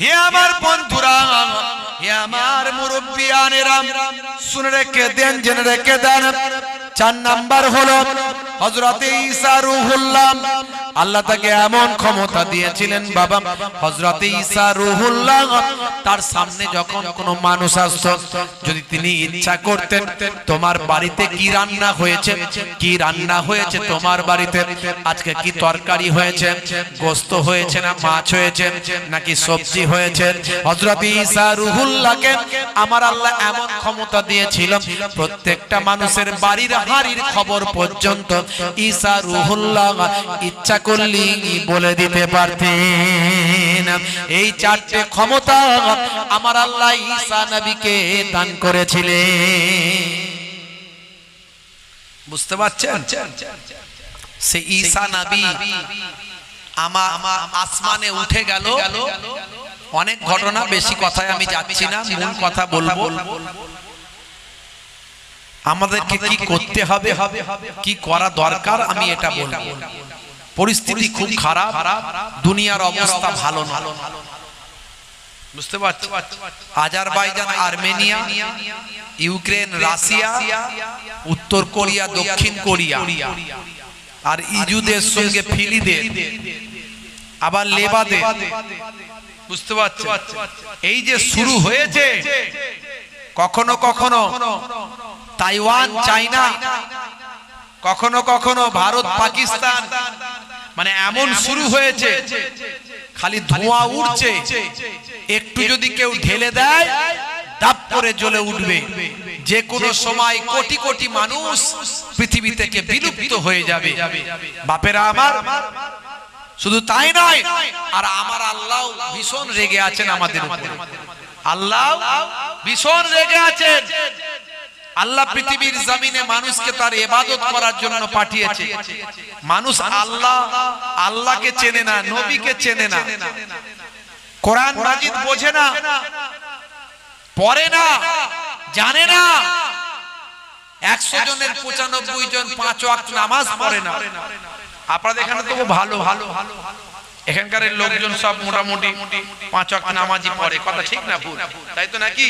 হে আমার বন্ধুরা, হে আমার মুরব্বিয়ানেরা, শুনে রেখে দেন, জেনে রেখে দেন। 4 নাম্বার হলো হযরত ঈসা রূহুল্লাহ। আল্লাহ তাকে এমন ক্ষমতা দিয়েছিলেন বাবা, হযরত ঈসা রূহুল্লাহ তার সামনে যখন কোনো মানুষ আসতো, যদি তিনি ইচ্ছা করতেন তোমার বাড়িতে কি রান্না হয়েছে, কি রান্না হয়েছে তোমার বাড়িতে, আজকে কি তরকারি হয়েছে, গোশত হয়েছে না মাছ হয়েছে নাকি সবজি হয়েছে, হযরত ঈসা রূহুল্লাহকে আমার আল্লাহ এমন ক্ষমতা দিয়েছিল প্রত্যেকটা মানুষের বাড়ির হাড়ির খবর পর্যন্ত ঈসা রূহুল্লাহ ইচ্ছা করলি বলে দিতে পারতেন। এই 4টে ক্ষমতা আমার আল্লাহ ঈসা নবীকে দান করেছিলেন। বুঝতে পারছেন? সেই ঈসা নবী আমার আসমানে উঠে গেল। অনেক ঘটনা, বেশি কথায় আমি যাচ্ছি না, মূল কথা বলবো। আমাদেরকে কি করতে হবে, কি করা দরকার, আমি এটা বলবো। পরিস্থিতি খুব খারাপ, দুনিয়ার অবস্থা ভালো না। বুঝতে পারছো? আজারবাইজান, আর্মেনিয়া, ইউক্রেন, রাশিয়া, উত্তর কোরিয়া, দক্ষিণ কোরিয়া, আর ইজুদের সঙ্গে ফিলিদের, আবার লেবাদে। বুঝতে পারছো? এই যে শুরু হয়েছে, কখনো কখনো তাইওয়ান, চায়না, কখনো কখনো ভারত, পাকিস্তান, মানে এমন শুরু হয়েছে খালি ধোঁয়া উঠছে। একটু যদি কেউ ঢেলে দেয় দাপ করে জ্বলে উঠবে। যে কোনো সময় কোটি কোটি মানুষ পৃথিবী থেকে বিলুপ্ত হয়ে যাবে। বাপেরা আমার, শুধু তাই নয়, আর আমার আল্লাহ ভীষণ রেগে আছেন আমাদের উপরে। আল্লাহ ভীষণ রেগে আছেন। আল্লাহ পৃথিবীর জমিনে মানুষকে তার ইবাদত করার জন্য পাঠিয়েছে। মানুষ আল্লাহকে চেনে না, নবীকে চেনে না, কোরআন মাজিদ বোঝে না, পড়ে না, জানে না। 100 জনের 95 জন 5 ওয়াক্ত নামাজ পড়ে না। আপনাদের এখানে তো ভালো ভালো এখানকার লোকজন সব মোটামুটি 5 ওয়াক্ত নামাজই পড়ে। কথা ঠিক না ভুল? তাই তো নাকি?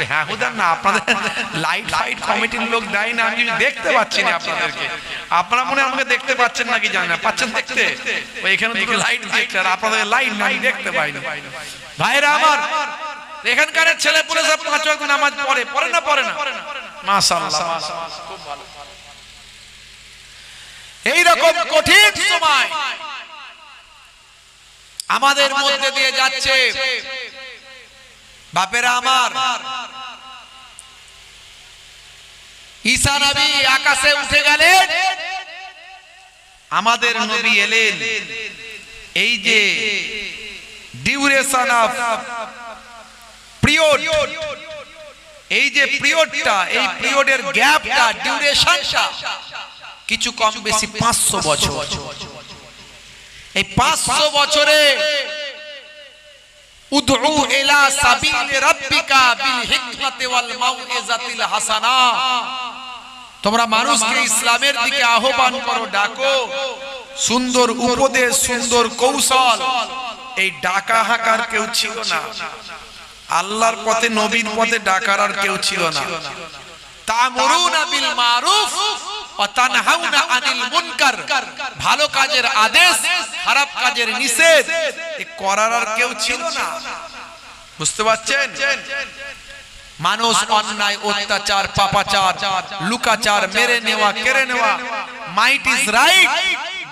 হ্যাঁ হুদার না, আপনাদের লাইট কমিটির লোক দেয় না, আমি দেখতে পাচ্ছি না আপনাদেরকে। আপনারা মনে আমাকে দেখতে পাচ্ছেন নাকি জানি না, পাচ্ছেন দেখতে? এখানে দুটো লাইট দেখতে, আর আপনাদের লাইট না, আমি দেখতে পাই না। ভাইরা আমার, এখানকার ছেলে পুলে সব 5 ওয়াক্ত নামাজ পড়ে, পড়ে না? পড়ে না? মাশাআল্লাহ, খুব ভালো। এই রকম কঠিন সময় আমাদের মধ্যে দিয়ে যাচ্ছে। বাপেরা আমার, ঈসা নবী আকাশে উঠে গেলেন, আমাদের নবী এলেন। এই যে ডিউরেশন অফ পিরিয়ড, এই যে পিরিয়ডটা, এই পিরিয়ডের গ্যাপটা, ডিউরেশনটা কিছু কম বেশি 500 বছর। এই 500 বছরে উদউ ইলা সাবিল রাব্বিকা বিল হিকমাতি ওয়াল মাউইজাতিল হাসানা, তোমরা মানুষকে ইসলামের দিকে আহ্বান করো, ডাকো। সুন্দর উপদেশ, সুন্দর কৌশল। এই ডাকা হাকার কেউ ছিল না। আল্লাহর পথে, নবীর পথে ডাকার আর কেউ ছিল না। তা'মুরুনা বিল মারুফ ওয়া তানহাউনা আনিল মুনকার, ভালো কাজের আদেশ, খারাপ কাজের নিষেধ এ করার আর কেউ ছিল না। বুঝতে পারছেন? মানুষ অন্যায়, অত্যাচার, পাপাচার, লুকাচার, মেরে নেওয়া, কেড়ে নেওয়া, মাইট ইজ রাইট,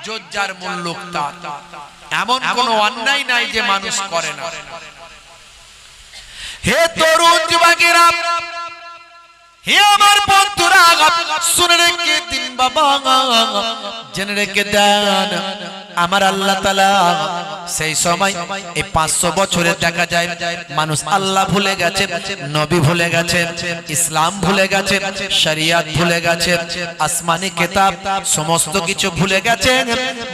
জোজ্জার মুল্লুক তার, এমন কোন অন্যায় নাই যে মানুষ করে না। হে তরুণ যুবকেরা, হে আমার বন্ধুরা, শুনে রেখে দিন বাবা, জেনে রেখে দেন, আমার আল্লাহ তাআলা সেই সময় এই 500 বছরে দেখা যায় মানুষ আল্লাহ ভুলে গেছে, নবী ভুলে গেছে, ইসলাম ভুলে গেছে, শরিয়ত ভুলে গেছে, আসমানি কিতাব সমস্ত কিছু ভুলে গেছে।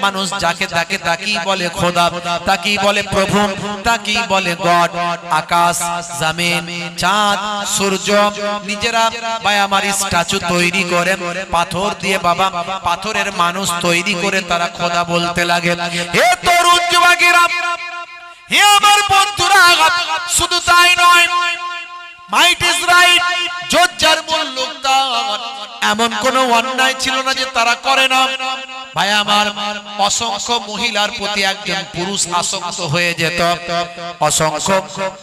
মানুষ যাকে তাকে তাকিয়ে বলে খোদা, তাকিয়ে বলে প্রভু, তাকিয়ে বলে গড। আকাশ, জমিন, চাঁদ, সূর্য, নিজেরা ভাই আমার স্ট্যাচু তৈরি করে পাথর দিয়ে, বাবা পাথরের মানুষ তৈরি করে তারা খোদা বলতে লাগে। হে তরুণ যুবকেরা, হে আমার বন্ধুরা, শুধু তাই নয়, মাইট ইজ রাইট, জজ্জার মুল্লুক তার, এমন কোন অন্যায় ছিল না যে তারা করে না। ভাই আমার, অসংখ্য মহিলার প্রতি একজন পুরুষ আসক্ত হয়ে যেত, অসংখ্য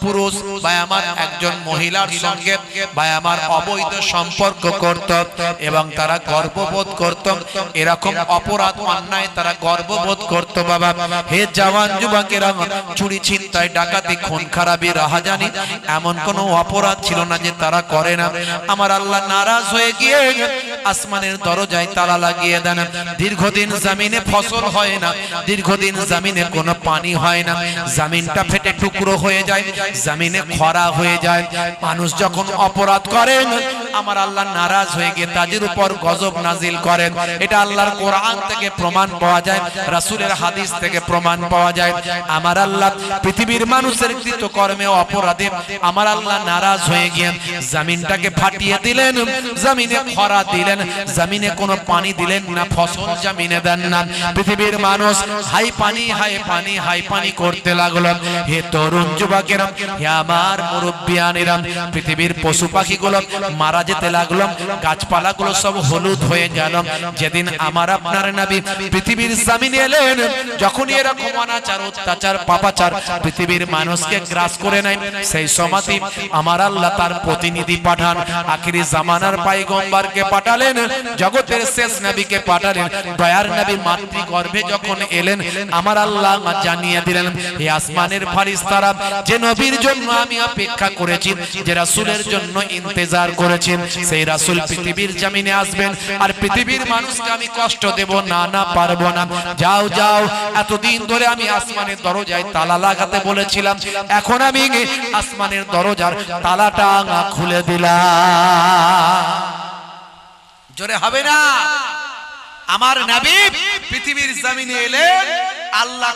পুরুষ ভাই আমার একজন মহিলার সঙ্গে ভাই আমার অবৈধ সম্পর্ক করত এবং তারা গর্ববোধ করত, এরকম অপরাধ অন্যায় তারা গর্ববোধ করত। বাবা হে জওয়ান যুবকেরা, চুরি ছিনতাই ডাকাতি খুন খারাপি রাহাজানি এমন কোন অপরাধ ছিল না যে তারা করে না। আমার আল্লাহ নারাজ হয়ে গিয়ে আসমানের দরজায় তালা লাগিয়ে দেন। দীর্ঘদিন জমিনে ফসল হয় না, দীর্ঘদিন জমিনে কোনো পানি হয় না, জমিনটা ফেটে টুকরো হয়ে যায়, জমিনে খরা হয়ে যায়। মানুষ যখন অপরাধ করেন, আমার আল্লাহ নারাজ হয়ে গিয়ে তাদের উপর গজব নাজিল করেন। এটা আল্লাহর কোরআন থেকে প্রমাণ পাওয়া যায়, রাসূলের হাদিস থেকে প্রমাণ পাওয়া যায়। আমার আল্লাহ পৃথিবীর মানুষের কৃতকর্মে অপরাধে আমার আল্লাহ নারাজ হয়ে গিয়ে জমিনটাকে ফাটিয়ে দিলেন, জমিনে খরা দিলেন, জমিনে কোনো পানি দিলেন না, ফসল জমিনে দেন না। পৃথিবীর মানুষ হাই পানি হাই পানি হাই পানি করতে লাগলো। হে তরুণ যুবকেরা, হে আমার মুরব্বিয়ানেরা, পৃথিবীর পশু পাখিগুলো মারা যেতে লাগলো, গাছপালাগুলো সব হলুদ হয়ে গেল। যেদিন আমার আপনার নবী পৃথিবীর জমিনে এলেন, যখন এরকম অনাচার অত্যাচার পাপাচার পৃথিবীর মানুষকে গ্রাস করে নেয়, সেই সময়তে আমার আল্লাহ তার প্রতিনিধি পাঠান, আখিরি জামানার পয়গম্বরকে পাঠালেন, জগতের শেষ নবীকে পাঠালেন। দয়ার নবী মাতৃগর্ভে যখন এলেন, আমার আল্লাহ জানিয়ে দিলেন, হে আসমানের ফেরেশতারা, যে নবীর জন্য আমি অপেক্ষা করেছি, যে রাসূলের জন্য ইন্তজার করেছি, সেই রাসূল পৃথিবীর জমিনে আসবেন, আর পৃথিবীর মানুষকে আমি কষ্ট দেব না, না পারবো না। যাও যাও, এতদিন ধরে আমি আসমানের দরজায় তালা লাগাতে বলেছিলাম, এখন আমি আসমানের দরজার তালাটা খুলে দিলাম। জোরে হবে না? আমার নবী পৃথিবীর জমিনে এলেন, আল্লাহ